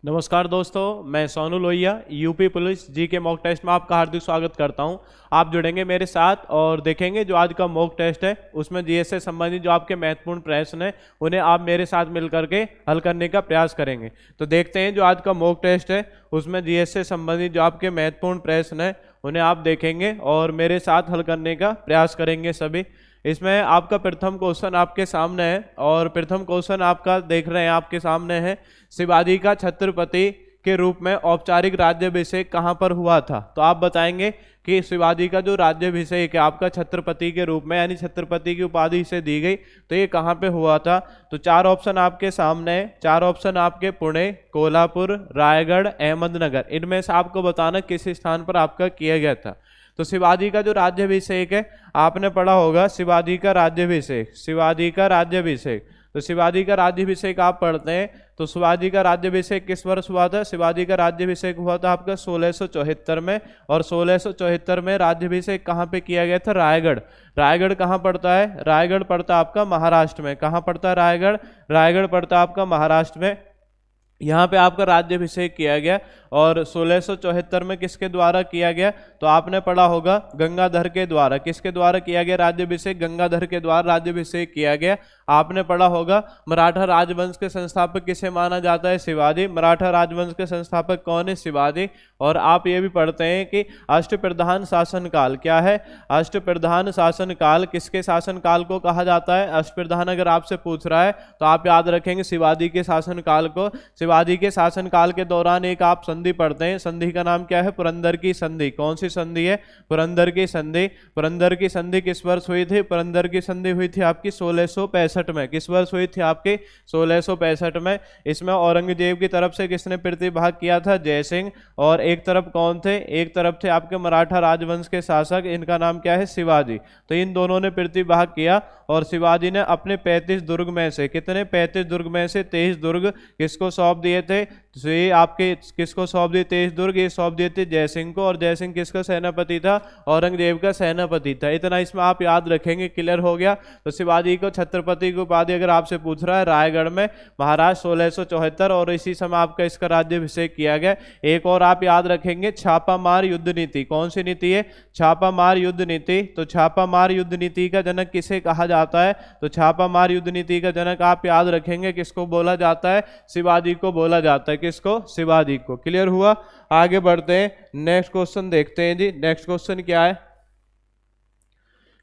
नमस्कार दोस्तों, मैं सोनू लोहिया यूपी पुलिस जी के मॉक टेस्ट में आपका हार्दिक स्वागत करता हूं। आप जुड़ेंगे मेरे साथ और देखेंगे जो आज का मॉक टेस्ट है उसमें जीएस से संबंधित जो आपके महत्वपूर्ण प्रश्न हैं उन्हें आप मेरे साथ मिल करके हल करने का प्रयास करेंगे। तो देखते हैं जो आज का मॉक टेस्ट है उसमें जीएस से संबंधित जो आपके महत्वपूर्ण प्रश्न हैं उन्हें आप देखेंगे और मेरे साथ हल करने का प्रयास करेंगे सभी। इसमें आपका प्रथम क्वेश्चन आपके सामने है और प्रथम क्वेश्चन आपका देख रहे हैं आपके सामने है, शिवाजी का छत्रपति के रूप में औपचारिक राज्याभिषेक कहाँ पर हुआ था। तो आप बताएंगे कि शिवाजी का जो राज्याभिषेक है आपका छत्रपति के रूप में यानी छत्रपति की उपाधि से दी गई तो ये कहाँ पे हुआ था। तो चार ऑप्शन आपके सामने है, चार ऑप्शन आपके पुणे, कोल्हापुर, रायगढ़, अहमदनगर, इनमें से आपको बताना किस स्थान पर आपका किया गया था। तो शिवाजी का जो राज्याभिषेक है आपने पढ़ा होगा शिवाजी का राज्याभिषेक, शिवाजी का राज्याभिषेक। तो शिवाजी का राज्याभिषेक आप पढ़ते हैं तो शिवाजी का राज्याभिषेक किस वर्ष हुआ था। शिवाजी का राज्याभिषेक हुआ था आपका 1674 में और 1674 में राज्याभिषेक कहाँ पे किया गया था, रायगढ़। रायगढ़ कहाँ पड़ता है, रायगढ़ पड़ता आपका महाराष्ट्र में। कहाँ पड़ता है रायगढ़, रायगढ़ पड़ता आपका महाराष्ट्र में। यहाँ पे आपका राज्याभिषेक किया गया और 1674 में किसके द्वारा किया गया तो आपने पढ़ा होगा गंगाधर के द्वारा। किसके द्वारा किया गया राज्याभिषेक, गंगाधर के द्वारा राज्याभिषेक किया गया। आपने पढ़ा होगा मराठा राजवंश के संस्थापक किसे माना जाता है, शिवाजी। मराठा राजवंश के संस्थापक कौन है, शिवाजी। और आप ये भी पढ़ते हैं कि अष्टप्रधान शासनकाल क्या है, अष्टप्रधान शासनकाल किसके शासनकाल को कहा जाता है। अष्टप्रधान अगर आपसे पूछ रहा है तो आप याद रखेंगे शिवाजी के शासनकाल को। शिवाजी के शासनकाल के दौरान एक आप संधि पढ़ते हैं, संधि का नाम क्या है, पुरंदर की संधि। कौन सी संधि है, पुरंदर की संधि। पुरंदर की संधि किस वर्ष हुई थी, पुरंदर की संधि हुई थी आपकी 1665 में। किस वर्ष हुई थी आपकी 1665 में। इसमें औरंगजेब की तरफ से किसने प्रतिभाग किया था, जयसिंह। और एक तरफ कौन थे, एक तरफ थे आपके मराठा राजवंश के शासक, इनका नाम क्या है, शिवाजी। तो इन दोनों ने प्रतिभाग किया और शिवाजी ने अपने 35 दुर्ग में से कितने, 35 दुर्ग में से 23 दुर्ग किसको सौंप दिए थे, तो ये आपके किसको सौंप दिए, 23 दुर्ग ये सौंप दिए थे जयसिंह को। और जयसिंह किसका सेनापति था, औरंगजेब का सेनापति था। इतना इसमें आप याद रखेंगे, क्लियर हो गया। तो शिवाजी को छत्रपति की उपाधि अगर आपसे पूछ रहा है रायगढ़ में महाराष्ट्र 1674 और इसी समय आपका इसका राज्याभिषेक किया गया। एक और आप याद रखेंगे छापामार युद्ध नीति। कौन सी नीति है, छापामार युद्ध नीति। तो छापामार युद्ध नीति का जनक किसे कहा जाता है, तो छापामार युद्ध नीति का जनक आप याद रखेंगे किसको बोला जाता है, शिवाजी को बोला जाता है। किसको, शिवाजी को। क्लियर हुआ। आगे बढ़ते हैं, नेक्स्ट क्वेश्चन देखते हैं जी। नेक्स्ट क्वेश्चन क्या है,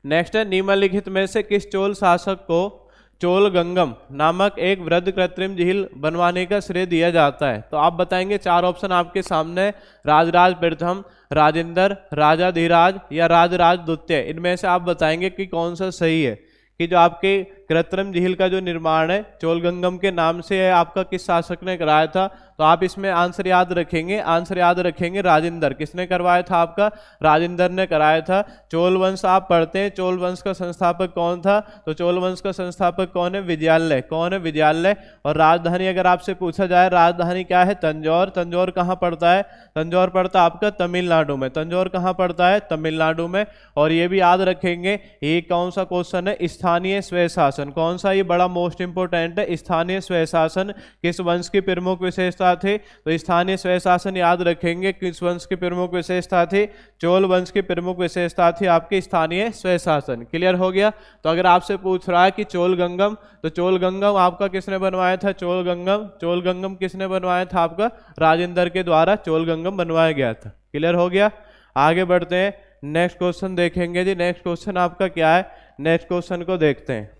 नेक्स्ट है निम्नलिखित में से किस चोल शासक को चोलगंगम नामक एक वृहद कृत्रिम झील बनवाने का श्रेय दिया जाता है। तो आप बताएंगे, चार ऑप्शन आपके सामने, राजराज प्रथम, राजेंद्र, राजाधिराज या राजराज द्वितीय। इनमें से आप बताएंगे कि कौन सा सही है कि जो आपके कृत्रिम झील का जो निर्माण है चोलगंगम के नाम से है आपका किस शासक ने कराया था। तो आप इसमें आंसर याद रखेंगे, आंसर याद रखेंगे राजेंद्र। किसने करवाया था आपका, राजेंद्र ने कराया था। चोल वंश आप पढ़ते हैं, चोल वंश का संस्थापक कौन था, तो चोल वंश का संस्थापक कौन है, विजयालय। कौन है, विजयालय। और राजधानी अगर आपसे पूछा जाए राजधानी क्या है, तंजौर। तंजौर कहाँ पड़ता है, तंजौर पड़ता आपका तमिलनाडु में। तंजौर कहाँ पड़ता है, तमिलनाडु में। और ये भी याद रखेंगे ये कौन सा क्वेश्चन है, स्थानीय स्वय शासन। कौन सा, ये बड़ा मोस्ट इंपोर्टेंट है। स्थानीय स्वय शासन किस वंश की प्रमुख विशेषता थे, तो स्थानीय स्वय शासन याद रखेंगे किस वंश की प्रमुख विशेषता थी, चोल वंश की प्रमुख विशेषता थी आपकी स्थानीय स्वय शासन। क्लियर हो गया। तो अगर आपसे पूछ रहा है कि चोलगंगम, तो चोलगंगम आपका किसने बनवाया था, चोलगंगम। चोलगंगम किसने बनवाया था आपका, राजेंद्र के द्वारा चोलगंगम बनवाया गया था। क्लियर हो गया। आगे बढ़ते हैं, नेक्स्ट क्वेश्चन देखेंगे जी। नेक्स्ट क्वेश्चन आपका क्या है, नेक्स्ट क्वेश्चन को देखते हैं।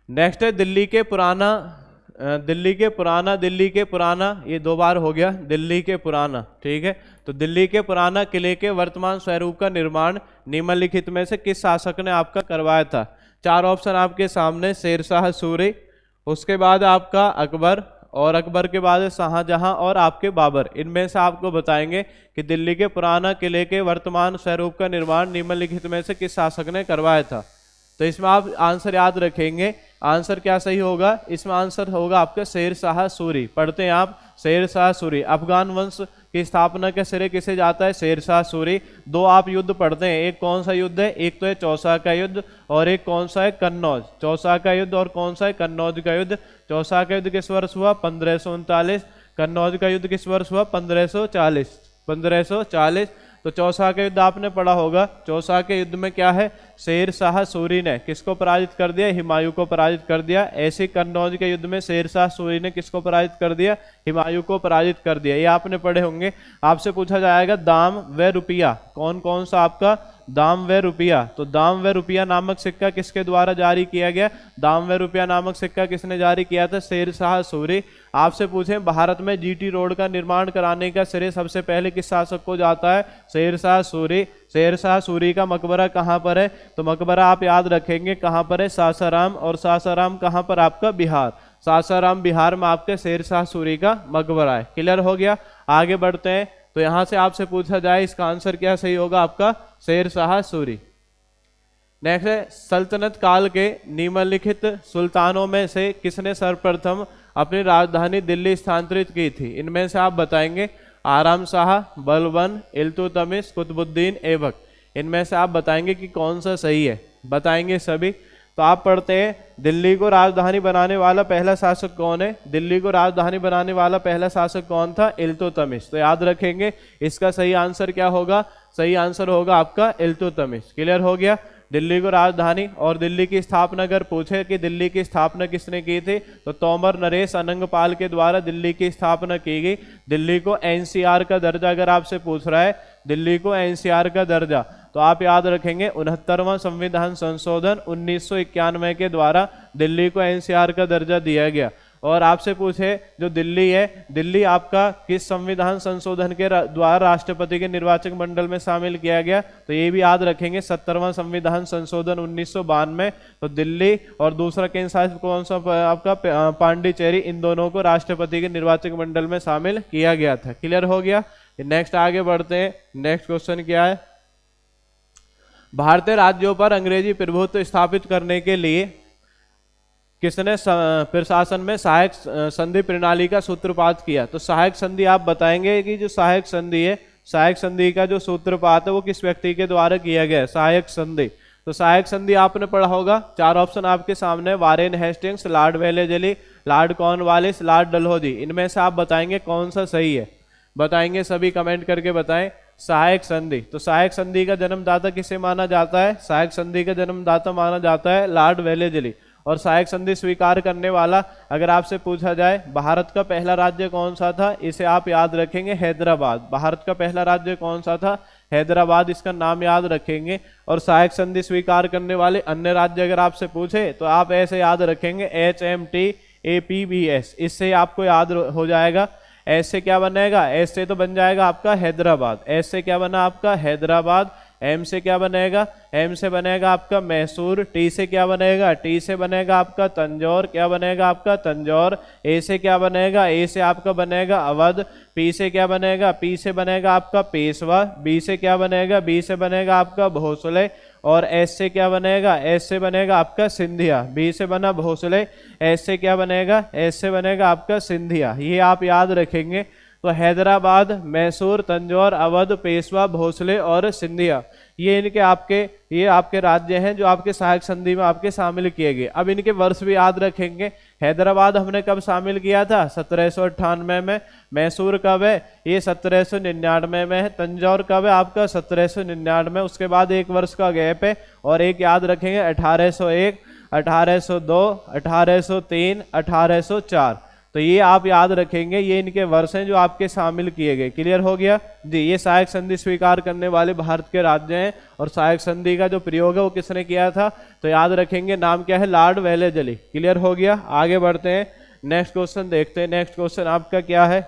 नेक्स्ट है दिल्ली के पुराना, ये दो बार हो गया, दिल्ली के पुराना। ठीक है। तो दिल्ली के पुराना किले के वर्तमान स्वरूप का निर्माण निम्नलिखित में से किस शासक ने आपका करवाया था। चार ऑप्शन आपके सामने, शेरशाह सूरी, उसके बाद आपका अकबर, और अकबर के बाद शाहजहां और आपके बाबर। इनमें से आपको बताएंगे कि दिल्ली के पुराना किले के वर्तमान स्वरूप का निर्माण निम्नलिखित में से किस शासक ने करवाया था। तो इसमें आप आंसर याद रखेंगे, आंसर क्या सही होगा, इसमें आंसर होगा आपका शेरशाह सूरी। पढ़ते हैं आप, शेरशाह सूरी। अफगान वंश की स्थापना के श्रेय किसे जाता है? शेरशाह सूरी। दो आप युद्ध पढ़ते हैं, एक कौन सा युद्ध है? एक तो है चौसा का युद्ध और एक कौन सा है? कन्नौज। चौसा का युद्ध और कौन सा है? कन्नौज का युद्ध। चौसा का युद्ध किस वर्ष हुआ? 1539। कन्नौज का युद्ध किस वर्ष हुआ? 1540। 1540। तो चौसा का युद्ध आपने पढ़ा होगा। चौसा के युद्ध में क्या है? शेरशाह सूरी ने किसको पराजित कर दिया? हुमायूं को पराजित कर दिया। ऐसे कन्नौज के युद्ध में शेरशाह सूरी ने किसको पराजित कर दिया? हुमायूं को पराजित कर दिया। ये आपने पढ़े होंगे। आपसे पूछा जाएगा दाम व रुपया, कौन कौन सा आपका? दाम व रुपया। तो दाम व रुपया नामक सिक्का किसके द्वारा जारी किया गया? दाम व रुपया नामक सिक्का किसने जारी किया था? शेरशाह सूरी। आपसे पूछें भारत में जीटी रोड का निर्माण कराने का श्रेय सबसे पहले किस शासक को जाता है? शेरशाह सूरी। शेरशाह सूरी का मकबरा कहाँ पर है? तो मकबरा आप याद रखेंगे कहाँ पर है? सासाराम। और सासाराम कहाँ पर? आपका बिहार। सासाराम बिहार में आपके शेरशाह सूरी का मकबरा है। क्लियर हो गया? आगे बढ़ते हैं। तो यहां से आपसे पूछा जाए इसका आंसर क्या सही होगा? आपका शेरशाह सूरी। नेक्स्ट है सल्तनत काल के निम्नलिखित सुल्तानों में से किसने सर्वप्रथम अपनी राजधानी दिल्ली स्थानांतरित की थी? इनमें से आप बताएंगे। आराम शाह, बलबन, इल्तुतमिश, कुतुबुद्दीन ऐबक। इनमें से आप बताएंगे कि कौन सा सही है। बताएंगे सभी। तो आप पढ़ते हैं दिल्ली को राजधानी बनाने वाला पहला शासक कौन है? दिल्ली को राजधानी बनाने वाला पहला शासक कौन था? इल्तुतमिश। तो याद रखेंगे इसका सही आंसर क्या होगा? सही आंसर होगा आपका इल्तुतमिश। क्लियर हो गया? दिल्ली को राजधानी और दिल्ली की स्थापना अगर पूछे कि दिल्ली की स्थापना किसने की थी, तो तोमर नरेश अनंगपाल के द्वारा दिल्ली की स्थापना की गई। दिल्ली को एनसीआर का दर्जा अगर आपसे पूछ रहा है, दिल्ली को एनसीआर का दर्जा, तो आप याद रखेंगे 69वां संविधान संशोधन 1991 के द्वारा दिल्ली को एनसीआर का दर्जा दिया गया। और आपसे पूछे जो दिल्ली है, दिल्ली आपका किस संविधान संशोधन के द्वारा राष्ट्रपति के निर्वाचक मंडल में शामिल किया गया? तो ये भी याद रखेंगे 70वां संविधान संशोधन 1992। तो दिल्ली और दूसरा केंद्र शासित कौन सा आपका? पांडिचेरी। इन दोनों को राष्ट्रपति के निर्वाचक मंडल में शामिल किया गया था। क्लियर हो गया? नेक्स्ट आगे बढ़ते हैं। नेक्स्ट क्वेश्चन क्या है? भारतीय राज्यों पर अंग्रेजी प्रभुत्व स्थापित करने के लिए किसने प्रशासन में सहायक संधि प्रणाली का सूत्रपात किया? तो सहायक संधि आप बताएंगे कि जो सहायक संधि है, सहायक संधि का जो सूत्रपात है वो किस व्यक्ति के द्वारा किया गया है? सहायक संधि। तो सहायक संधि आपने पढ़ा होगा। चार ऑप्शन आपके सामने, Warren Hastings, Lord Wellesley, Lord Cornwallis, Lord Dalhousie. इनमें से आप बताएंगे कौन सा सही है। बताएंगे सभी, कमेंट करके बताएं। सहायक संधि। तो सहायक संधि का जन्मदाता किसे माना जाता है? सहायक संधि का जन्मदाता माना जाता है लॉर्ड वेलेस्ली। और सहायक संधि स्वीकार करने वाला अगर आपसे पूछा जाए भारत का पहला राज्य कौन सा था, इसे आप याद रखेंगे हैदराबाद। भारत का पहला राज्य कौन सा था? हैदराबाद। इसका नाम याद रखेंगे। और सहायक संधि स्वीकार करने वाले अन्य राज्य अगर आपसे पूछे तो आप ऐसे याद रखेंगे HMT APBS। इससे आपको याद हो जाएगा। ऐसे क्या बनेगा? ऐसे तो बन जाएगा आपका हैदराबाद। ऐसे क्या बना आपका? हैदराबाद। एम से क्या बनेगा? एम से बनेगा आपका मैसूर। टी से क्या बनेगा? टी से बनेगा आपका तंजौर। क्या बनेगा आपका? तंजौर। ए से क्या बनेगा? ए से आपका बनेगा अवध। पी से क्या बनेगा? पी से बनेगा आपका पेशवा। बी से क्या बनेगा? बी से बनेगा आपका भोसले। और एस से क्या बनेगा? एस से बनेगा आपका सिंधिया। बी से बना भोसले। एस से क्या बनेगा? एस से बनेगा आपका सिंधिया। ये आप याद रखेंगे। तो हैदराबाद, मैसूर, तंजौर, अवध, पेशवा, भोसले और सिंधिया, ये आपके राज्य हैं जो आपके सहायक संधि में आपके शामिल किए गए। अब इनके वर्ष भी याद रखेंगे। हैदराबाद हमने कब शामिल किया था? 1798 में। मैसूर कब है? ये 1799 में है। तंजौर कब है? आपका 1799। उसके बाद एक वर्ष का गैप है। और एक याद रखेंगे 1801, 1802, 1803, 1804। तो ये आप याद रखेंगे। ये इनके वर्ष हैं जो आपके शामिल किए गए। क्लियर हो गया जी? ये सहायक संधि स्वीकार करने वाले भारत के राज्य हैं। और सहायक संधि का जो प्रयोग है वो किसने किया था? तो याद रखेंगे नाम क्या है? Lord Wellesley. क्लियर हो गया? आगे बढ़ते हैं। नेक्स्ट क्वेश्चन देखते हैं। नेक्स्ट क्वेश्चन आपका क्या है?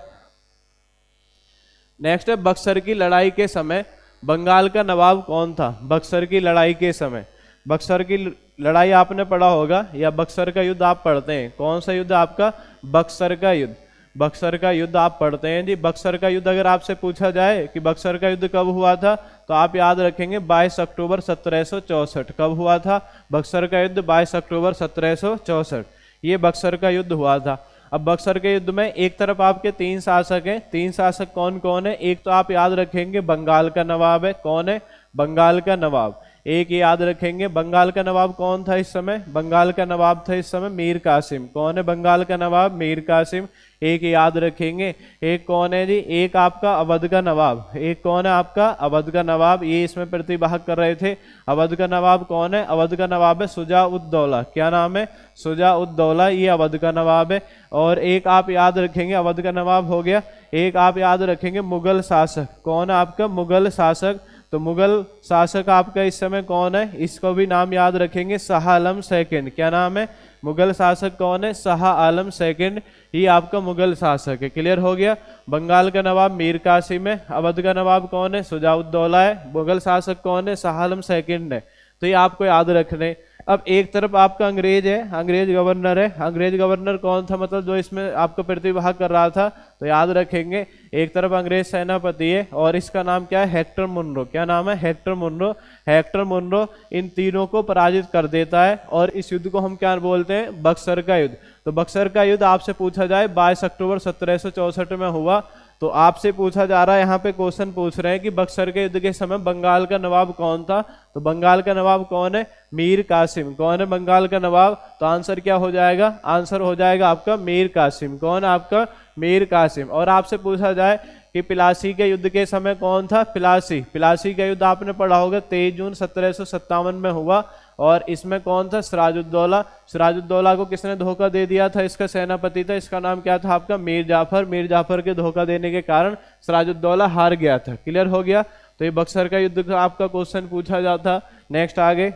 नेक्स्ट है बक्सर की लड़ाई के समय बंगाल का नवाब कौन था? बक्सर की लड़ाई के समय, बक्सर की लड़ाई आपने पढ़ा होगा या बक्सर का युद्ध आप पढ़ते हैं। कौन सा युद्ध आपका? बक्सर का युद्ध। बक्सर का युद्ध आप पढ़ते हैं जी। बक्सर का युद्ध अगर आपसे पूछा जाए कि बक्सर का युद्ध कब हुआ था, तो आप याद रखेंगे 22 अक्टूबर 1764। कब हुआ था बक्सर का युद्ध? 22 अक्टूबर 1764 ये बक्सर का युद्ध हुआ था। अब बक्सर के युद्ध में एक तरफ आपके 3 शासक हैं, 3 शासक कौन कौन है? एक तो आप याद रखेंगे बंगाल का नवाब है, कौन है? बंगाल का नवाब। एक याद रखेंगे बंगाल का नवाब कौन था इस समय? बंगाल का नवाब था इस समय मीर कासिम। कौन है बंगाल का नवाब? मीर कासिम। एक याद रखेंगे। एक कौन है जी? एक आपका अवध का नवाब। एक कौन है आपका? अवध का नवाब। ये इसमें प्रतिभाग कर रहे थे। अवध का नवाब कौन है? अवध का नवाब है शुजा-उद-दौला। क्या नाम है? शुजा-उद-दौला, ये अवध का नवाब है। और एक आप याद रखेंगे, अवध का नवाब हो गया। एक आप याद रखेंगे मुगल शासक। कौन है आपका? मुगल शासक। तो मुगल शासक आपका इस समय कौन है? इसको भी नाम याद रखेंगे, शाह आलम सेकंड। क्या नाम है? मुगल शासक कौन है? शाह आलम सेकंड, ये आपका मुगल शासक है। क्लियर हो गया। बंगाल का नवाब मीर कासिम है। अवध का नवाब कौन है? शुजा-उद-दौला है। मुगल शासक कौन है? शाह आलम सेकंड है। तो ये आपको याद रखने। अब एक तरफ आपका अंग्रेज है, अंग्रेज गवर्नर है। अंग्रेज गवर्नर कौन था, मतलब जो इसमें आपको प्रतिभाग कर रहा था? तो याद रखेंगे एक तरफ अंग्रेज सेनापति है और इसका नाम क्या है? Hector Munro. क्या नाम है? Hector Munro. हेक्टर मुनरो इन तीनों को पराजित कर देता है और इस युद्ध को हम क्या बोलते हैं? बक्सर का युद्ध। तो बक्सर का युद्ध आपसे पूछा जाए 22 अक्टूबर 1764 में हुआ। तो आपसे पूछा जा रहा है, यहाँ पे क्वेश्चन पूछ रहे हैं कि बक्सर के युद्ध के समय बंगाल का नवाब कौन था? तो बंगाल का नवाब कौन है? मीर कासिम। कौन है बंगाल का नवाब? तो आंसर क्या हो जाएगा? आंसर हो जाएगा आपका मीर कासिम। कौन है आपका? मीर कासिम। और आपसे पूछा जाए कि प्लासी के युद्ध के समय कौन था? प्लासी। प्लासी का युद्ध आपने पढ़ा होगा 23 जून 1757 में हुआ और इसमें कौन था? सिराजुद्दौला। सिराजुद्दौला को किसने धोखा दे दिया था? इसका सेनापति था, इसका नाम क्या था आपका? मीर जाफर। मीर जाफर के धोखा देने के कारण सिराजुद्दौला हार गया था। क्लियर हो गया। तो ये बक्सर का युद्ध का आपका क्वेश्चन पूछा जाता। नेक्स्ट आगे।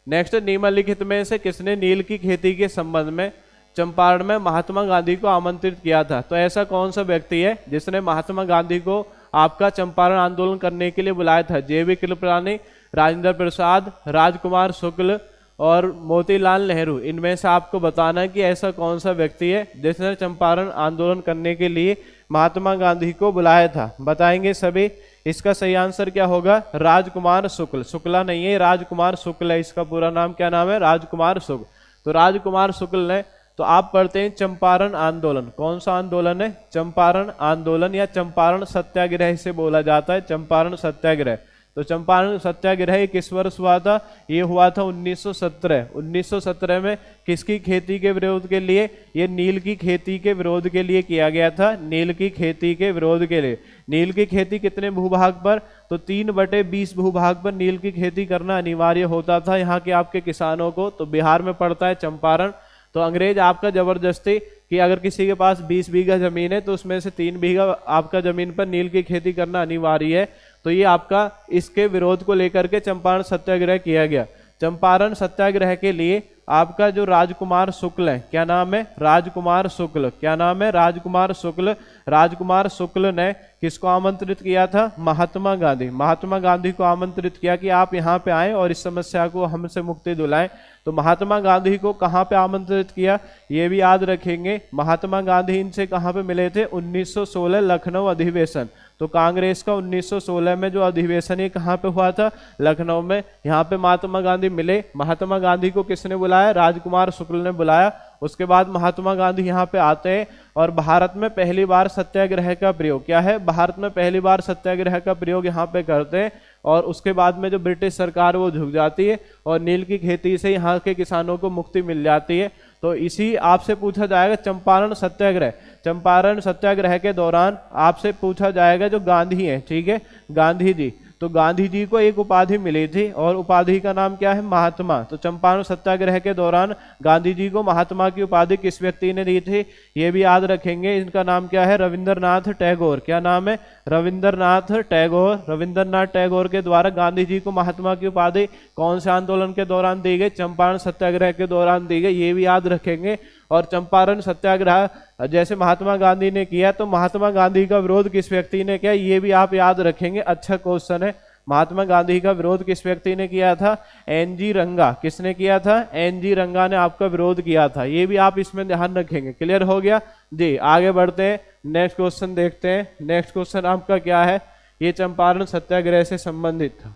नेक्स्ट, निम्नलिखित में से किसने नील की खेती के संबंध में चंपारण में महात्मा गांधी को आमंत्रित किया था? तो ऐसा कौन सा व्यक्ति है जिसने महात्मा गांधी को आपका चंपारण आंदोलन करने के लिए बुलाया था? जे.बी. कृपलानी, राजेंद्र प्रसाद, राजकुमार शुक्ल और मोतीलाल नेहरू। इनमें से आपको बताना है कि ऐसा कौन सा व्यक्ति है जिसने चंपारण आंदोलन करने के लिए महात्मा गांधी को बुलाया था। बताएंगे सभी। इसका सही आंसर क्या होगा? राजकुमार शुक्ल। शुक्ला नहीं है, राजकुमार शुक्ल है। इसका पूरा नाम क्या नाम है? राजकुमार शुक्ल। तो राजकुमार शुक्ल ने, तो आप पढ़ते हैं चंपारण आंदोलन। कौन सा आंदोलन है? चंपारण आंदोलन या चंपारण सत्याग्रह इसे बोला जाता है, चंपारण सत्याग्रह। तो चंपारण सत्याग्रह किस वर्ष हुआ था? ये हुआ था 1917। 1917 में किसकी खेती के विरोध के लिए? ये नील की खेती के विरोध के लिए किया गया था। नील की खेती के विरोध के लिए। नील की खेती कितने भूभाग पर? तो 3/20 भूभाग पर नील की खेती करना अनिवार्य होता था यहाँ के आपके किसानों को। तो बिहार में पड़ता है चंपारण। तो अंग्रेज आपका जबरदस्ती कि अगर किसी के पास 20 बीघा जमीन है तो उसमें से 3 बीघा आपका जमीन पर नील की खेती करना अनिवार्य है। तो ये आपका इसके विरोध को लेकर के चंपारण सत्याग्रह किया गया। चंपारण सत्याग्रह के लिए आपका जो राजकुमार शुक्ल है, क्या नाम है? राजकुमार शुक्ल। क्या नाम है? राजकुमार शुक्ल। राजकुमार शुक्ल ने किसको आमंत्रित किया था? महात्मा गांधी। महात्मा गांधी को आमंत्रित किया कि आप यहाँ पे आएं और इस समस्या को हमसे मुक्ति दिलाएं। तो महात्मा गांधी को कहाँ पे आमंत्रित किया? ये भी याद रखेंगे। महात्मा गांधी इनसे कहाँ पे मिले थे? 1916 लखनऊ अधिवेशन। तो कांग्रेस का 1916 में जो अधिवेशन है कहाँ पे हुआ था? लखनऊ में। यहाँ पे महात्मा गांधी मिले। महात्मा गांधी को किसने बुलाया? राजकुमार शुक्ल ने बुलाया। उसके बाद महात्मा गांधी यहाँ पे आते हैं और भारत में पहली बार सत्याग्रह का प्रयोग, क्या है? भारत में पहली बार सत्याग्रह का प्रयोग यहाँ पे करते हैं और उसके बाद में जो ब्रिटिश सरकार वो झुक जाती है और नील की खेती से यहाँ के किसानों को मुक्ति मिल जाती है। तो इसी आपसे पूछा जाएगा चंपारण सत्याग्रह। चंपारण सत्याग्रह के दौरान आपसे पूछा जाएगा जो गांधी है, ठीक है, गांधी जी। तो गांधी जी को एक उपाधि मिली थी और उपाधि का नाम क्या है? महात्मा। तो चंपारण सत्याग्रह के दौरान गांधी जी को महात्मा की उपाधि किस व्यक्ति ने दी थी? ये भी याद रखेंगे। इनका नाम क्या है? रविंद्रनाथ टैगोर। क्या नाम है? रविंद्रनाथ टैगोर। रविंद्रनाथ टैगोर के द्वारा गांधी जी को महात्मा की उपाधि कौन से आंदोलन के दौरान दी गई? चंपारण सत्याग्रह के दौरान दी गई। ये भी याद रखेंगे। और चंपारण सत्याग्रह जैसे महात्मा गांधी ने किया तो महात्मा गांधी का विरोध किस व्यक्ति ने किया? ये भी आप याद रखेंगे। अच्छा क्वेश्चन है। महात्मा गांधी का विरोध किस व्यक्ति ने किया था? एन.जी. रंगा। किसने किया था? एन.जी. रंगा ने आपका विरोध किया था। ये भी आप इसमें ध्यान रखेंगे। क्लियर हो गया जी। आगे बढ़ते हैं, नेक्स्ट क्वेश्चन देखते हैं। नेक्स्ट क्वेश्चन आपका क्या है? ये चंपारण सत्याग्रह से संबंधित था।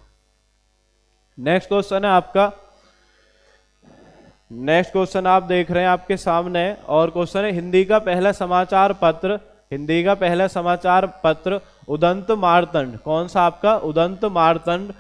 नेक्स्ट क्वेश्चन है आपका, नेक्स्ट क्वेश्चन आप देख रहे हैं आपके सामने, और क्वेश्चन है हिंदी का पहला समाचार पत्र, हिंदी का पहला समाचार पत्र उदंत मार्तंड, कौन सा आपका उदंत मार्तंड,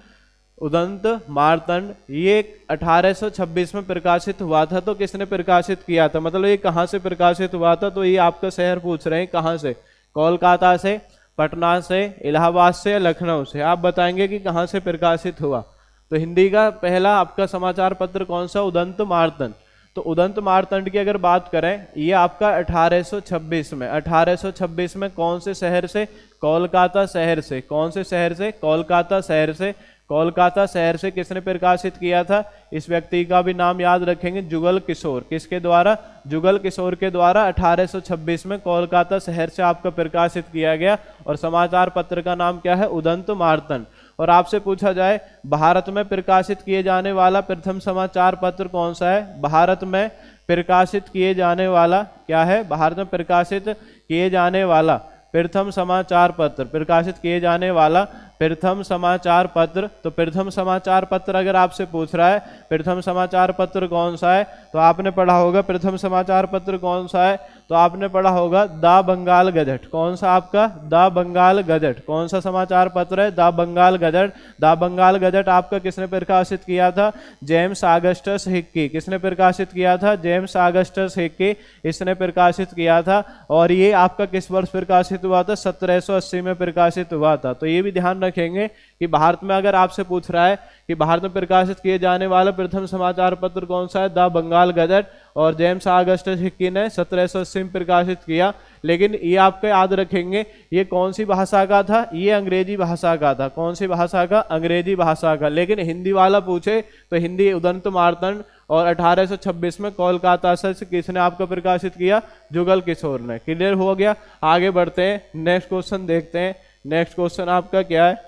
उदंत मार्तंड, ये 1826 में प्रकाशित हुआ था। तो किसने प्रकाशित किया था, मतलब ये कहाँ से प्रकाशित हुआ था, तो ये आपका शहर पूछ रहे हैं कहाँ से, कोलकाता से, पटना से, इलाहाबाद से या लखनऊ से। आप बताएंगे कि कहाँ से प्रकाशित हुआ। तो हिंदी का पहला आपका समाचार पत्र कौन सा, उदंत मार्तंड। तो उदंत मार्तंड की अगर बात करें, ये आपका 1826 में, 1826 में कौन से शहर से, कोलकाता शहर से, कौन से शहर से, कोलकाता शहर से, कोलकाता शहर से किसने प्रकाशित किया था। इस व्यक्ति का भी नाम याद रखेंगे, जुगल किशोर, किसके द्वारा, जुगल किशोर के द्वारा 1826 में कोलकाता शहर से आपका प्रकाशित किया गया। और समाचार पत्र का नाम क्या है, उदंत मार्तंड। और आपसे पूछा जाए भारत में प्रकाशित किए जाने वाला प्रथम समाचार पत्र कौन सा है, भारत में प्रकाशित किए जाने वाला क्या है, भारत में प्रकाशित किए जाने वाला प्रथम समाचार पत्र, प्रकाशित किए जाने वाला प्रथम समाचार पत्र। तो प्रथम समाचार पत्र अगर आपसे पूछ रहा है प्रथम समाचार पत्र कौन सा है, तो आपने पढ़ा होगा प्रथम समाचार पत्र कौन सा है, तो आपने पढ़ा होगा द बंगाल गजट। कौन सा आपका, द बंगाल गजट। कौन सा समाचार पत्र है, the Bengal Gazette. The Bengal Gazette आपका किसने प्रकाशित किया था, जेम्स ऑगस्टस हिक्की। किसने प्रकाशित किया था, जेम्स ऑगस्टस हिक्की, इसने प्रकाशित किया था। और ये आपका किस वर्ष प्रकाशित हुआ था, 1780 में प्रकाशित हुआ था। तो ये भी ध्यान रखेंगे कि भारत में अगर आपसे पूछ रहा है कि भारत में प्रकाशित किए जाने वाला प्रथम समाचार पत्र कौन सा है, द बंगाल गजट। और जेम्स ऑगस्टस हिक्की ने 1780 में प्रकाशित किया। लेकिन ये आपको याद रखेंगे ये कौन सी भाषा का था, ये अंग्रेजी भाषा का था। कौन सी भाषा का, अंग्रेजी भाषा का। लेकिन हिंदी वाला पूछे तो हिंदी उदंत मार्तंड। और 1826 में कोलकाता से किसने आपको प्रकाशित किया, जुगल किशोर ने। क्लियर हो गया। आगे बढ़ते हैं, नेक्स्ट क्वेश्चन देखते हैं। नेक्स्ट क्वेश्चन आपका क्या है,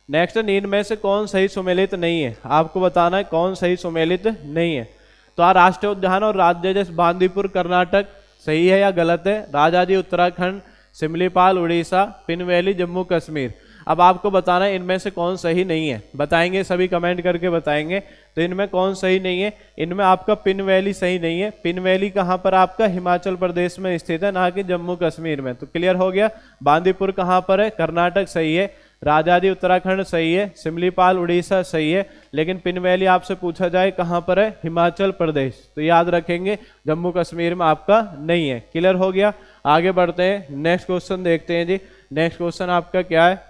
नेक्स्ट नींद में से कौन सही सुमेलित नहीं है, आपको बताना है कौन सही सुमेलित नहीं है। तो राष्ट्रीय उद्यान और राज्य जैसे बांदीपुर कर्नाटक सही है या गलत है, राजाजी उत्तराखंड, सिमलीपाल उड़ीसा, पिन वैली जम्मू कश्मीर। अब आपको बताना है इनमें से कौन सही नहीं है, बताएंगे सभी कमेंट करके बताएंगे। तो इनमें कौन सही नहीं है, इनमें आपका पिन वैली सही नहीं है। पिन वैली कहाँ पर आपका, हिमाचल प्रदेश में स्थित है, ना कि जम्मू कश्मीर में। तो क्लियर हो गया। बांदीपुर कहाँ पर है, कर्नाटक सही है। राजाजी उत्तराखंड सही है। सिमलीपाल उड़ीसा सही है। लेकिन पिन वैली आपसे पूछा जाए कहाँ पर है, हिमाचल प्रदेश। तो याद रखेंगे जम्मू कश्मीर में आपका नहीं है। क्लियर हो गया। आगे बढ़ते हैं, नेक्स्ट क्वेश्चन देखते हैं जी। नेक्स्ट क्वेश्चन आपका क्या है,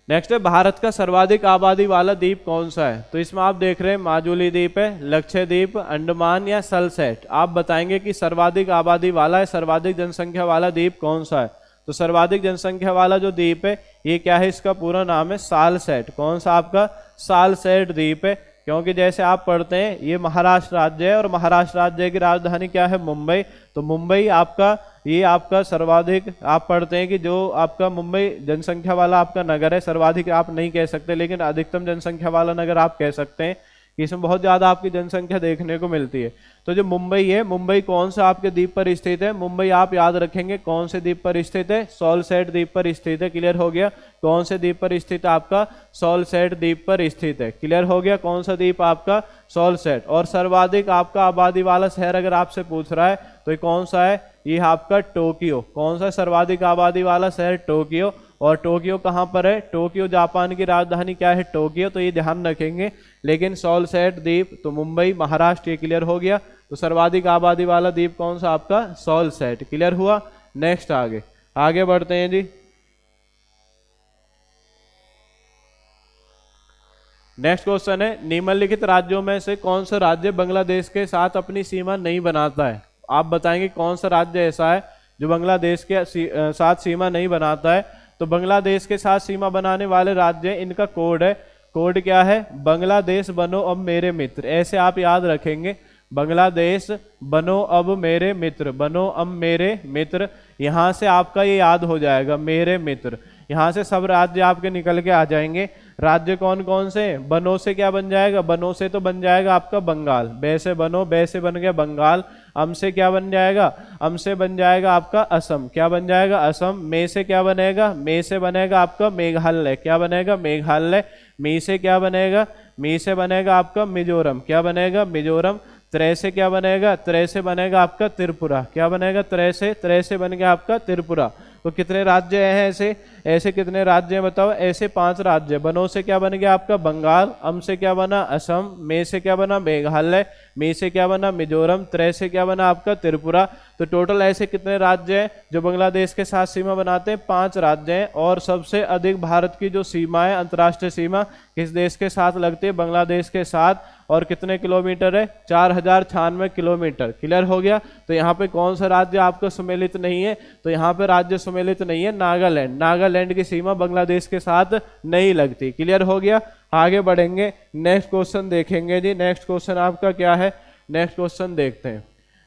नेक्स्ट है भारत का सर्वाधिक आबादी वाला द्वीप कौन सा है। तो इसमें आप देख रहे हैं माजुली द्वीप है, लक्षद्वीप, अंडमान या सलसेट। आप बताएंगे कि सर्वाधिक आबादी वाला है, सर्वाधिक जनसंख्या वाला द्वीप कौन सा है। तो सर्वाधिक जनसंख्या वाला जो द्वीप है ये क्या है, इसका पूरा नाम है सालसेट। कौन सा आपका, सालसेट द्वीप है। क्योंकि जैसे आप पढ़ते हैं ये महाराष्ट्र राज्य है और महाराष्ट्र राज्य की राजधानी क्या है, मुंबई। तो मुंबई आपका, ये आपका सर्वाधिक, आप पढ़ते हैं कि जो आपका मुंबई जनसंख्या वाला आपका नगर है। सर्वाधिक आप नहीं कह सकते लेकिन अधिकतम जनसंख्या वाला नगर आप कह सकते हैं। इसमें बहुत ज़्यादा आपकी जनसंख्या देखने को मिलती है। तो जो मुंबई है, मुंबई कौन सा आपके द्वीप पर स्थित है, मुंबई आप याद रखेंगे कौन से द्वीप पर स्थित है, सॉलसेट द्वीप पर स्थित है। क्लियर हो गया। कौन से द्वीप पर स्थित है आपका, सॉलसेट द्वीप पर स्थित है। क्लियर हो गया। कौन सा द्वीप आपका, सॉलसेट। और सर्वाधिक आपका आबादी वाला शहर अगर आपसे पूछ रहा है तो ये कौन सा है, ये आपका टोक्यो। कौन सा सर्वाधिक आबादी वाला शहर, टोक्यो। और टोक्यो कहाँ पर है, टोक्यो जापान की राजधानी क्या है, टोक्यो। तो ये ध्यान रखेंगे। लेकिन सॉलसेट द्वीप तो मुंबई महाराष्ट्र, ये क्लियर हो गया। तो सर्वाधिक आबादी वाला द्वीप कौन सा आपका, सॉलसेट। क्लियर हुआ। नेक्स्ट आगे बढ़ते हैं जी। नेक्स्ट क्वेश्चन है निम्नलिखित राज्यों में से कौन सा राज्य बांग्लादेश के साथ अपनी सीमा नहीं बनाता है। आप बताएंगे कौन सा राज्य ऐसा है जो बांग्लादेश के साथ सीमा नहीं बनाता है। तो बांग्लादेश के साथ सीमा बनाने वाले राज्य, इनका कोड है। कोड क्या है, बांग्लादेश बनो अब मेरे मित्र। ऐसे आप याद रखेंगे, बांग्लादेश बनो अब मेरे मित्र, बनो अब मेरे मित्र। यहाँ से आपका ये याद हो जाएगा, मेरे मित्र। यहाँ से सब राज्य आपके निकल के आ जाएंगे। राज्य कौन कौन से, बनो से क्या बन जाएगा, बनो से तो बन जाएगा आपका बंगाल। बे से बनो, बे से बन गया बंगाल। अम से क्या बन जाएगा, अम से बन जाएगा आपका असम। क्या बन जाएगा, असम। मे से क्या बनेगा, मे से बनेगा आपका मेघालय। क्या बनेगा, मेघालय। मी से क्या बनेगा, मी से बनेगा आपका मिजोरम, क्या बनेगा मिजोरम। त्रे से क्या बनेगा, त्रे से बनेगा आपका त्रिपुरा, क्या बनेगा त्रे से बन गया आपका त्रिपुरा। तो कितने राज्य हैं ऐसे, ऐसे कितने राज्य हैं बताओ, ऐसे 5 राज्य। बनों से क्या बन गया आपका बंगाल, अम से क्या बना असम, मे से क्या बना मेघालय, मी से क्या बना मिजोरम, त्रे से क्या बना आपका त्रिपुरा। तो टोटल ऐसे कितने राज्य हैं जो बांग्लादेश के साथ सीमा बनाते हैं, 5 राज्य हैं। और सबसे अधिक भारत की जो सीमा है, अंतर्राष्ट्रीय सीमा किस देश के साथ लगती है, बांग्लादेश के साथ। और कितने किलोमीटर है, 4096 किलोमीटर। क्लियर हो गया। तो यहाँ पे कौन सा राज्य आपको सम्मिलित नहीं है, तो यहाँ पे राज्य सम्मिलित नहीं है नागालैंड। नागालैंड की सीमा बांग्लादेश के साथ नहीं लगती। क्लियर हो गया। आगे बढ़ेंगे, नेक्स्ट क्वेश्चन देखेंगे जी। नेक्स्ट क्वेश्चन आपका क्या है, नेक्स्ट क्वेश्चन देखते हैं।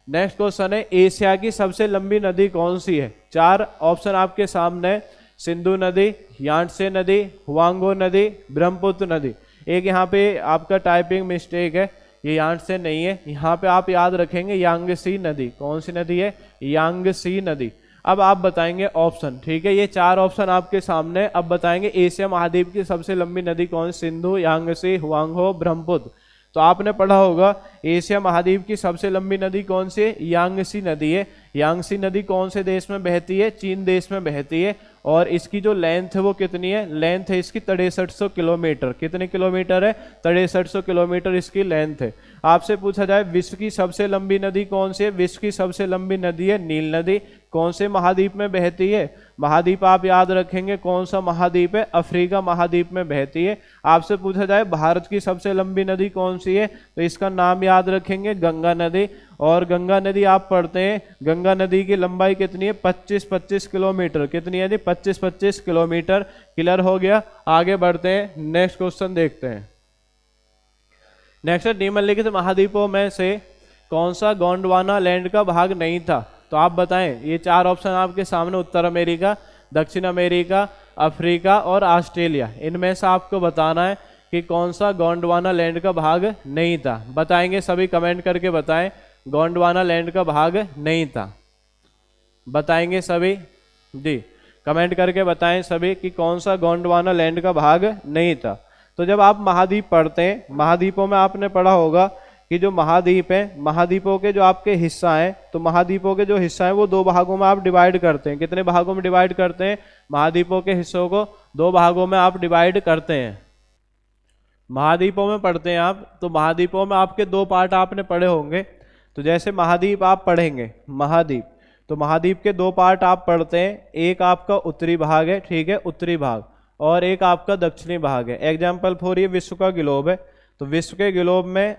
नेक्स्ट क्वेश्चन है, एशिया की सबसे लंबी नदी कौन सी है। 4 ऑप्शन आपके सामने, सिंधु नदी, यांत्से नदी, हुआंगो नदी, ब्रह्मपुत्र नदी। एक यहाँ पे आपका टाइपिंग मिस्टेक है, ये यांत्से नहीं है, यहाँ पे आप याद रखेंगे यांगसी नदी। कौन सी नदी है, यांगसी नदी। अब आप बताएंगे ऑप्शन, ठीक है। ये 4 ऑप्शन आपके सामने। अब बताएंगे एशिया महाद्वीप की सबसे लंबी नदी कौन, सिंधु, यांगसी, हुआंगो, ब्रह्मपुत्र। तो आपने पढ़ा होगा एशिया महाद्वीप की सबसे लंबी नदी कौन सी है, यांगसी नदी है। यांगसी नदी कौन से देश में बहती है, चीन देश में बहती है। और इसकी जो लेंथ है वो कितनी है, लेंथ है इसकी 6300 किलोमीटर। कितने किलोमीटर है, 6300 किलोमीटर इसकी लेंथ है। आपसे पूछा जाए विश्व की सबसे लंबी नदी कौन सी है, विश्व की सबसे लंबी नदी है नील नदी। कौन से महाद्वीप में बहती है, महाद्वीप आप याद रखेंगे कौन सा महाद्वीप है, अफ्रीका महाद्वीप में बहती है। आपसे पूछा जाए भारत की सबसे लंबी नदी कौन सी है, तो इसका नाम याद रखेंगे गंगा नदी। और गंगा नदी आप पढ़ते हैं, गंगा नदी की लंबाई कितनी है, 25-25 किलोमीटर। कितनी है जी, 25-25 किलोमीटर। क्लियर हो गया। आगे बढ़ते हैं, नेक्स्ट क्वेश्चन देखते हैं। नेक्स्ट है, निम्नलिखित महाद्वीपों में से कौन सा गोंडवाना लैंड का भाग नहीं था। तो आप बताएं, ये 4 ऑप्शन आपके सामने, उत्तर अमेरिका, दक्षिण अमेरिका, अफ्रीका और ऑस्ट्रेलिया। इनमें से आपको बताना है कि कौन सा गोंडवाना लैंड का भाग नहीं था। बताएंगे सभी, कमेंट करके बताएं गोंडवाना लैंड का भाग नहीं था। बताएंगे सभी जी, कमेंट करके बताएं सभी कि कौन सा गोंडवाना लैंड का भाग नहीं था। तो जब आप महाद्वीप पढ़ते हैं, महाद्वीपों में आपने पढ़ा होगा कि जो महाद्वीप है, महाद्वीपों के जो आपके हिस्सा हैं, तो महाद्वीपों के जो हिस्सा हैं वो 2 भागों में आप डिवाइड करते हैं। कितने भागों में डिवाइड करते हैं, महाद्वीपों के हिस्सों को 2 भागों में आप डिवाइड करते हैं। महाद्वीपों में पढ़ते हैं आप, तो महाद्वीपों में आपके 2 पार्ट आपने पढ़े होंगे। तो जैसे महाद्वीप आप पढ़ेंगे, महाद्वीप, तो महाद्वीप के 2 पार्ट आप पढ़ते हैं। एक आपका उत्तरी भाग है, ठीक है, उत्तरी भाग, और एक आपका दक्षिणी भाग है। एग्जाम्पल फॉर ये विश्व का ग्लोब है, तो विश्व के ग्लोब में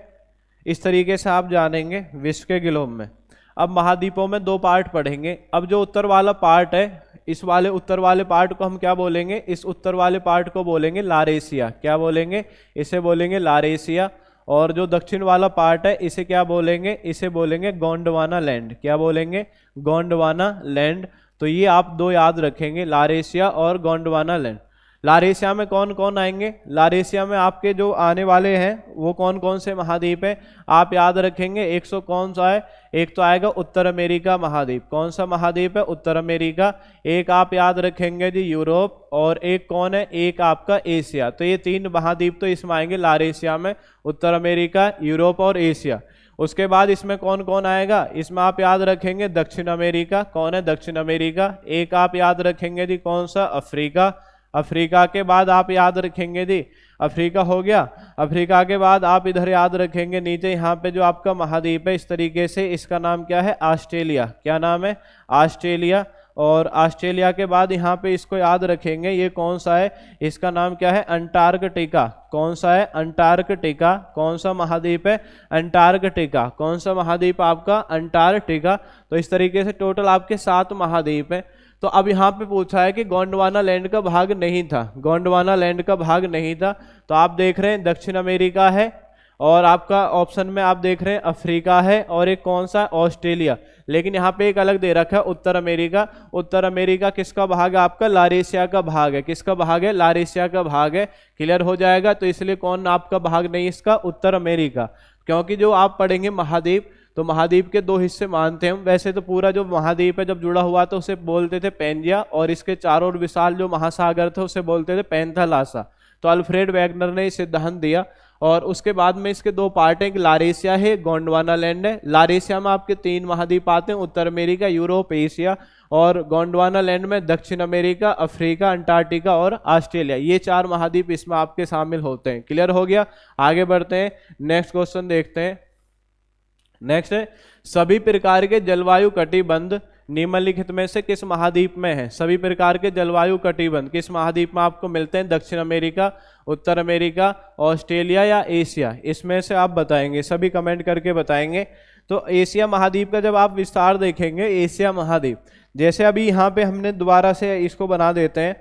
इस तरीके से आप जानेंगे, विश्व के ग्लोब में। अब महाद्वीपों में 2 पार्ट पढ़ेंगे। अब जो उत्तर वाला पार्ट है, इस वाले उत्तर वाले पार्ट को हम क्या बोलेंगे, इस उत्तर वाले पार्ट को बोलेंगे लारेशिया। क्या बोलेंगे, इसे बोलेंगे लारेशिया। और जो दक्षिण वाला पार्ट है इसे क्या बोलेंगे, इसे बोलेंगे गोंडवाना लैंड। क्या बोलेंगे, गोंडवाना लैंड। तो ये आप 2 याद रखेंगे, लारेशिया और गोंडवाना लैंड। लारेशिया में कौन कौन आएंगे, लारेशिया में आपके जो आने वाले हैं वो कौन कौन से महाद्वीप हैं, आप याद रखेंगे। 100 कौन सा है, एक तो आएगा उत्तर अमेरिका महाद्वीप। कौन सा महाद्वीप है, उत्तर अमेरिका। एक आप याद रखेंगे जी यूरोप, और एक कौन है, एक आपका एशिया। तो ये 3 महाद्वीप तो इसमें आएंगे लारेशिया में, उत्तर अमेरिका, यूरोप और एशिया। उसके बाद इसमें कौन कौन आएगा, इसमें आप याद रखेंगे दक्षिण अमेरिका। कौन है, दक्षिण अमेरिका। एक आप याद रखेंगे जी कौन सा, अफ्रीका। अफ्रीका के बाद आप याद रखेंगे जी, अफ्रीका हो गया। अफ्रीका के बाद आप इधर याद रखेंगे नीचे, यहाँ पे जो आपका महाद्वीप है इस तरीके से, इसका नाम क्या है, ऑस्ट्रेलिया। क्या नाम है, ऑस्ट्रेलिया। और ऑस्ट्रेलिया के बाद यहाँ पे इसको याद रखेंगे, ये कौन सा है, इसका नाम क्या है, अंटार्कटिका। कौन सा है, अंटार्कटिका। कौन सा महाद्वीप है, अंटार्कटिका। कौन सा महाद्वीप आपका, अंटार्कटिका। तो इस तरीके से टोटल आपके 7 महाद्वीप हैं। तो अब यहाँ पे पूछा है कि गोंडवाना लैंड का भाग नहीं था, गोंडवाना लैंड का भाग नहीं था। तो आप देख रहे हैं दक्षिण अमेरिका है, और आपका ऑप्शन में आप देख रहे हैं अफ्रीका है, और एक कौन सा, ऑस्ट्रेलिया। लेकिन यहाँ पे एक अलग दे रखा है, उत्तर अमेरिका। उत्तर अमेरिका किसका भाग है, आपका लारेशिया का भाग है। किसका भाग है, लारेशिया का भाग है। क्लियर हो जाएगा। तो इसलिए कौन आपका भाग नहीं, इसका उत्तर अमेरिका। क्योंकि जो आप पढ़ेंगे महाद्वीप, तो महाद्वीप के 2 हिस्से मानते हैं हम। वैसे तो पूरा जो महाद्वीप है जब जुड़ा हुआ था उसे बोलते थे पेंजिया, और इसके चारों ओर विशाल जो महासागर थे उसे बोलते थे पैंथालासा। तो अल्फ्रेड वैगनर ने सिद्धांत दिया, और उसके बाद में इसके दो पार्ट हैं, एक लारेशिया है, गोंडवाना लैंड है। लारेशिया में आपके 3 महाद्वीप आते हैं, उत्तर अमेरिका, यूरोप, एशिया, और गोंडवाना लैंड में दक्षिण अमेरिका, अफ्रीका, अंटार्कटिका और ऑस्ट्रेलिया, ये 4 महाद्वीप इसमें आपके शामिल होते हैं। क्लियर हो गया। आगे बढ़ते हैं, नेक्स्ट क्वेश्चन देखते हैं। नेक्स्ट है, सभी प्रकार के जलवायु कटिबंध निम्नलिखित में से किस महाद्वीप में है? सभी प्रकार के जलवायु कटिबंध किस महाद्वीप में आपको मिलते हैं? दक्षिण अमेरिका, उत्तर अमेरिका, ऑस्ट्रेलिया या एशिया? इसमें से आप बताएंगे, सभी कमेंट करके बताएंगे। तो एशिया महाद्वीप का जब आप विस्तार देखेंगे, एशिया महाद्वीप, जैसे अभी यहाँ पे हमने दोबारा से इसको बना देते हैं,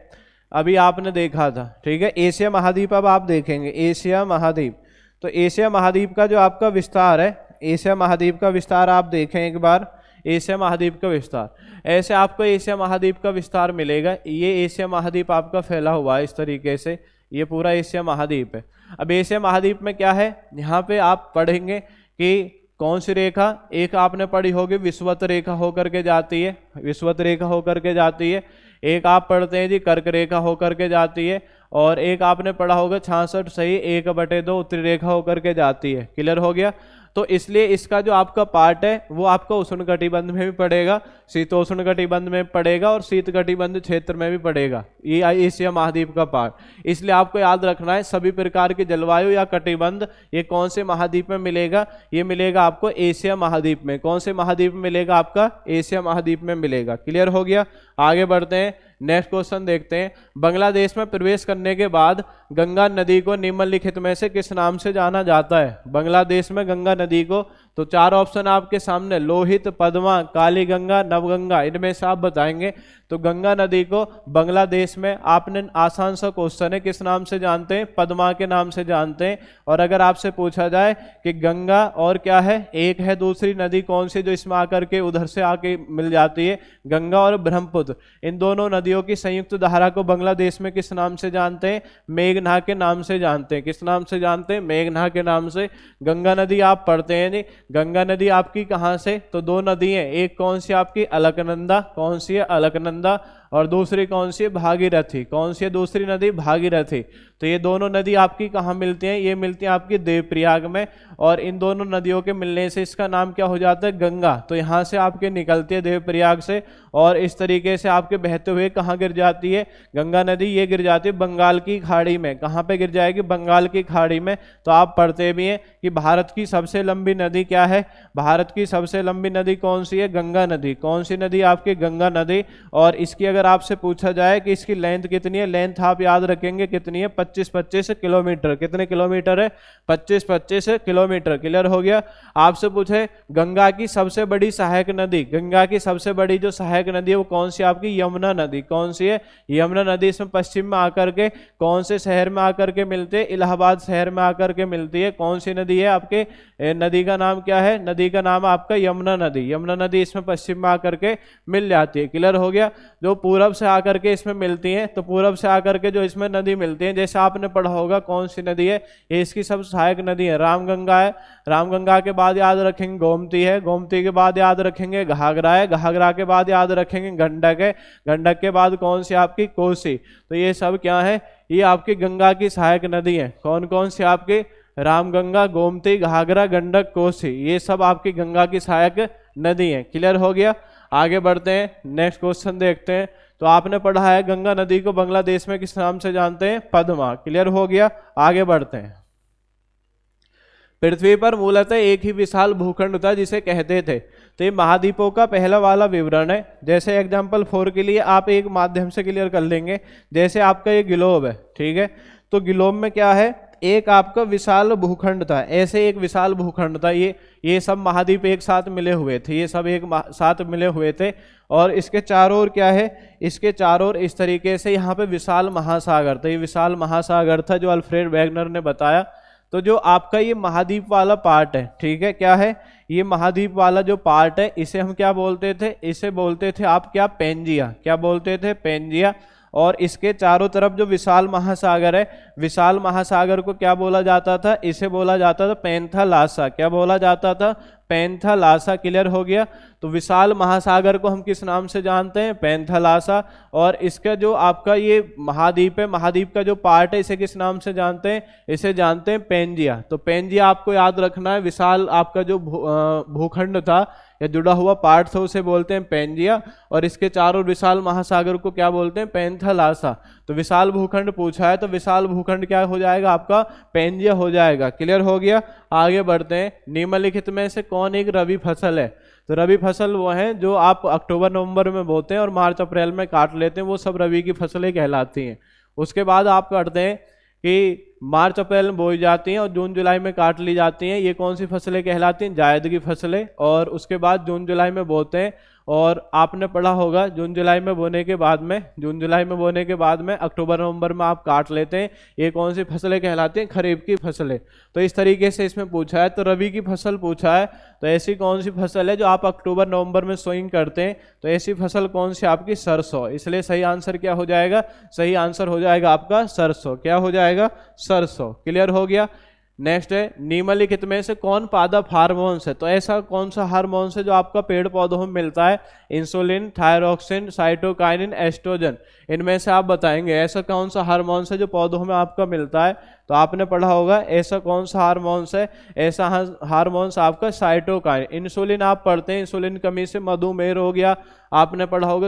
अभी आपने देखा था, ठीक है, एशिया महाद्वीप। अब आप देखेंगे एशिया महाद्वीप, तो एशिया महाद्वीप का जो आपका विस्तार है, एशिया महाद्वीप का विस्तार आप देखें एक बार, एशिया महाद्वीप का विस्तार, ऐसे आपको एशिया महाद्वीप का विस्तार मिलेगा। ये एशिया महाद्वीप आपका फैला हुआ है इस तरीके से, ये पूरा एशिया महाद्वीप है। अब एशिया महाद्वीप में क्या है, यहाँ पे आप पढ़ेंगे कि कौन सी रेखा, एक आपने पढ़ी होगी विषुवत रेखा होकर के जाती है, विषुवत रेखा होकर के जाती है। एक आप पढ़ते हैं जी कर्क रेखा होकर के जाती है, और एक आपने पढ़ा होगा 66 सही 1/2 उत्तरी रेखा होकर के जाती है। क्लियर हो गया। तो इसलिए इसका जो आपका पार्ट है वो आपका उष्णकटिबंध में भी पड़ेगा, शीतोष्ण कटिबंध में पड़ेगा और शीत कटिबंध क्षेत्र में भी पड़ेगा, ये एशिया महाद्वीप का पार्ट। इसलिए आपको याद रखना है सभी प्रकार की जलवायु या कटिबंध ये कौन से महाद्वीप में मिलेगा? ये मिलेगा आपको एशिया महाद्वीप में। कौन से महाद्वीप में मिलेगा? आपका एशिया महाद्वीप में मिलेगा। क्लियर हो गया। आगे बढ़ते हैं, नेक्स्ट क्वेश्चन देखते हैं। बांग्लादेश में प्रवेश करने के बाद गंगा नदी को निम्नलिखित में से किस नाम से जाना जाता है? बांग्लादेश में गंगा नदी को, तो 4 ऑप्शन आपके सामने, लोहित, पद्मा, काली गंगा, नवगंगा, इनमें से आप बताएंगे। तो गंगा नदी को बांग्लादेश में आपने आसान सा क्वेश्चन है, किस नाम से जानते हैं? पद्मा के नाम से जानते हैं। और अगर आपसे पूछा जाए कि गंगा और क्या है, एक है दूसरी नदी कौन सी जो इसमें आकर के उधर से आके मिल जाती है, गंगा और ब्रह्मपुत्र, इन दोनों नदियों की संयुक्त धारा को बांग्लादेश में किस नाम से जानते हैं? मेघना के नाम से जानते हैं। किस नाम से जानते हैं? मेघना के नाम से। गंगा नदी आप पढ़ते हैं नहीं, गंगा नदी आपकी कहाँ से? तो 2 नदी हैं, एक कौन सी आपकी? अलकनंदा। कौन सी है? अलकनंदा। और दूसरी कौन सी है? भागीरथी। कौन सी है दूसरी नदी? भागीरथी। तो ये दोनों नदी आपकी कहाँ मिलती हैं? ये मिलती हैं आपकी देवप्रयाग में, और इन दोनों नदियों के मिलने से इसका नाम क्या हो जाता है? गंगा। तो यहाँ से आपके निकलती है देवप्रयाग से, और इस तरीके से आपके बहते हुए कहाँ गिर जाती है गंगा नदी? ये गिर जाती है बंगाल की खाड़ी में। कहाँ पे गिर जाएगी? बंगाल की खाड़ी में। तो आप पढ़ते भी हैं कि भारत की सबसे लंबी नदी क्या है? भारत की सबसे लंबी नदी कौन सी है? गंगा नदी। कौन सी नदी? आपकी गंगा नदी। और इसकी अगर आपसे पूछा जाए कि इसकी लेंथ कितनी है, लेंथ आप याद रखेंगे कितनी है? 25-25 किलोमीटर। कितने किलोमीटर है? 25-25 किलोमीटर। क्लियर हो गया। आपसे पूछे गंगा की सबसे बड़ी सहायक नदी, गंगा की सबसे बड़ी जो सहायक नदी है वो कौन सी? आपकी यमुना नदी। कौन सी है? यमुना नदी। इसमें पश्चिम में आकर के कौन से शहर में आकर के मिलते हैं? इलाहाबाद शहर में आकर के मिलती है। कौन सी नदी है आपके? नदी का नाम क्या है? नदी का नाम आपका यमुना नदी। यमुना नदी इसमें पश्चिम में आकर के मिल जाती है। क्लियर हो गया। जो पूरब से आकर के इसमें मिलती हैं, तो पूरब से आकर के जो इसमें नदी मिलती है, जैसे आपने पढ़ा होगा कौन सी नदी है, ये इसकी सब सहायक नदी है, रामगंगा है। रामगंगा के बाद याद रखेंगे गोमती है, गोमती के बाद याद रखेंगे घाघरा है, घाघरा के बाद याद रखेंगे गंडक है, गंडक के बाद कौन सी? आपकी कोसी। तो ये सब क्या है? ये आपकी गंगा की सहायक नदी है। कौन कौन सी? आपकी रामगंगा, गोमती, घाघरा, गंडक, कोसी, ये सब आपकी गंगा की सहायक नदी है। क्लियर हो गया। आगे बढ़ते हैं, नेक्स्ट क्वेश्चन देखते हैं। तो आपने पढ़ा है गंगा नदी को बांग्लादेश में किस नाम से जानते हैं? पद्मा। क्लियर हो गया। आगे बढ़ते हैं। पृथ्वी पर मूलतः एक ही विशाल भूखंड था जिसे कहते थे। तो ये महाद्वीपों का पहला वाला विवरण है। जैसे एग्जाम्पल 4 के लिए आप एक माध्यम से क्लियर कर लेंगे। जैसे आपका ये ग्लोब है, ठीक है, तो ग्लोब में क्या है? एक आपका विशाल भूखंड था, ऐसे एक विशाल भूखंड था। ये सब महाद्वीप एक साथ मिले हुए थे, ये सब एक साथ मिले हुए थे। और इसके चारों ओर क्या है? इसके चारों ओर इस तरीके से यहाँ पे विशाल महासागर था। ये विशाल महासागर था जो अल्फ्रेड वेगनर ने बताया। तो जो आपका ये महाद्वीप वाला पार्ट है, ठीक है, क्या है? ये महाद्वीप वाला जो पार्ट है इसे हम क्या बोलते थे? इसे बोलते थे आप क्या? पेंजिया। क्या बोलते थे? पेंजिया। और इसके चारों तरफ जो विशाल महासागर है, विशाल महासागर को क्या बोला जाता था? इसे बोला जाता था पैंथालासा। क्या बोला जाता था? पैंथालासा। क्लियर हो गया। तो विशाल महासागर को हम किस नाम से जानते हैं? पैंथालासा। और इसका जो आपका ये महाद्वीप है, महाद्वीप का जो पार्ट है, इसे किस नाम से जानते हैं? इसे जानते हैं पेंजिया। तो पेंजिया आपको याद रखना है। विशाल आपका जो भूखंड था या जुड़ा हुआ पार्ट था उसे बोलते हैं पेंजिया, और इसके चारों विशाल महासागर को क्या बोलते हैं? पैंथालासा। तो विशाल भूखंड पूछा है तो विशाल भूखंड क्या हो जाएगा? आपका पेंजिया हो जाएगा। क्लियर हो गया। आगे बढ़ते हैं। निम्नलिखित में से कौन एक रबी फसल है? तो रबी फसल वो है जो आप अक्टूबर नवंबर में बोते हैं और मार्च अप्रैल में काट लेते हैं, वो सब रबी की फसलें कहलाती हैं। उसके बाद आप करते हैं कि मार्च अप्रैल में बोई जाती हैं और जून जुलाई में काट ली जाती हैं। ये कौन सी फसलें कहलाती हैं? जायद की फसलें। और उसके बाद जून जुलाई में बोते हैं, और आपने पढ़ा होगा जून जुलाई में बोने के बाद में अक्टूबर नवंबर में आप काट लेते हैं। ये कौन सी फसलें कहलाती हैं? खरीफ की फसलें। तो इस तरीके से इसमें पूछा है। तो रबी की फसल पूछा है, तो ऐसी कौन सी फसल है जो आप अक्टूबर नवंबर में सोइंग करते हैं? तो ऐसी फसल कौन सी? आपकी सरसों। इसलिए सही आंसर क्या हो जाएगा? सही आंसर हो जाएगा आपका सरसों। क्या हो जाएगा? सरसों। क्लियर हो गया। नेक्स्ट है, निम्नलिखित में से कौन पादप हार्मोन्स है? तो ऐसा कौन सा हार्मोन्स है जो आपका पेड़ पौधों में मिलता है? Insulin, thyroxine, cytokinin, estrogen. इनमें से आप बताएंगे ऐसा कौन सा हार्मोन्स है जो पौधों में आपका मिलता है? तो आपने पढ़ा होगा ऐसा कौन सा हार्मोन्स है? ऐसा हार्मोन्स आपका साइटोकाइन। इंसुलिन आप पढ़ते हैं, इंसुलिन कमी से मधुमेह हो गया, आपने पढ़ा होगा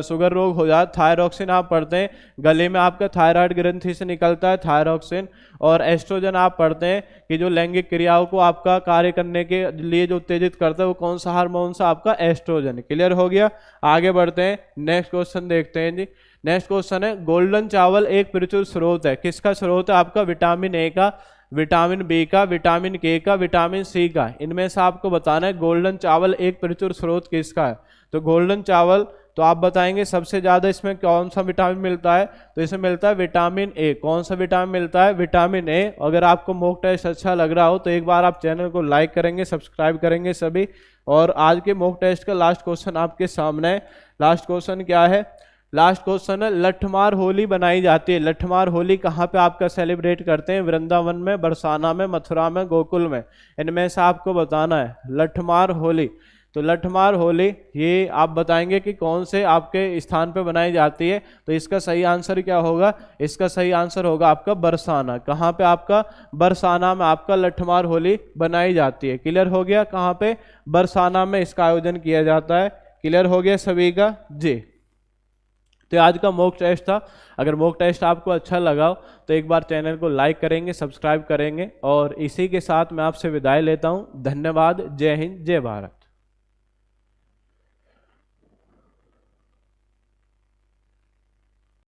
शुगर रोग हो जाता। थायरोक्सिन आप पढ़ते हैं, गले में आपका थायराइड ग्रंथि से निकलता है थायरोक्सिन। और एस्ट्रोजन आप पढ़ते हैं कि जो लैंगिक क्रियाओं को आपका कार्य करने के लिए जो उत्तेजित करता है वो कौन सा हार्मोन्स है? आपका एस्ट्रोजन। क्लियर हो गया। आगे बढ़ते हैं। नेक्स्ट क्वेश्चन देखते हैं जी। नेक्स्ट क्वेश्चन है, गोल्डन चावल एक प्रचुर स्रोत है। किसका स्रोत है? आपका विटामिन ए का, विटामिन बी का, विटामिन के का, विटामिन सी का। इनमें से आपको बताना है गोल्डन चावल एक प्रचुर स्रोत किसका है। तो गोल्डन चावल, तो आप बताएंगे सबसे ज्यादा इसमें कौन सा विटामिन मिलता है? तो इसमें मिलता है विटामिन ए। कौन सा विटामिन मिलता है? Vitamin A. अगर आपको मॉक टेस्ट अच्छा लग रहा हो तो एक बार आप चैनल को लाइक करेंगे, सब्सक्राइब करेंगे सभी। और आज के मॉक टेस्ट का लास्ट क्वेश्चन आपके सामने है। लास्ट क्वेश्चन क्या है? लास्ट क्वेश्चन है, लठमार होली बनाई जाती है। लठमार होली कहाँ पे आपका सेलिब्रेट करते हैं? वृंदावन में, बरसाना में, मथुरा में, गोकुल में। इनमें से आपको बताना है लठमार होली। तो लठमार होली ये आप बताएंगे कि कौन से आपके स्थान पे बनाई जाती है। तो इसका सही आंसर क्या होगा? इसका सही आंसर होगा आपका बरसाना। कहाँ पे? आपका बरसाना में आपका लठमार होली बनाई जाती है। क्लियर हो गया। कहाँ पे? बरसाना में इसका आयोजन किया जाता है। क्लियर हो गया सभी का जी। तो आज का मॉक टेस्ट था। अगर मॉक टेस्ट आपको अच्छा लगा हो तो एक बार चैनल को लाइक करेंगे, सब्सक्राइब करेंगे। और इसी के साथ मैं आपसे विदाई लेता हूं। धन्यवाद। जय हिंद, जय भारत।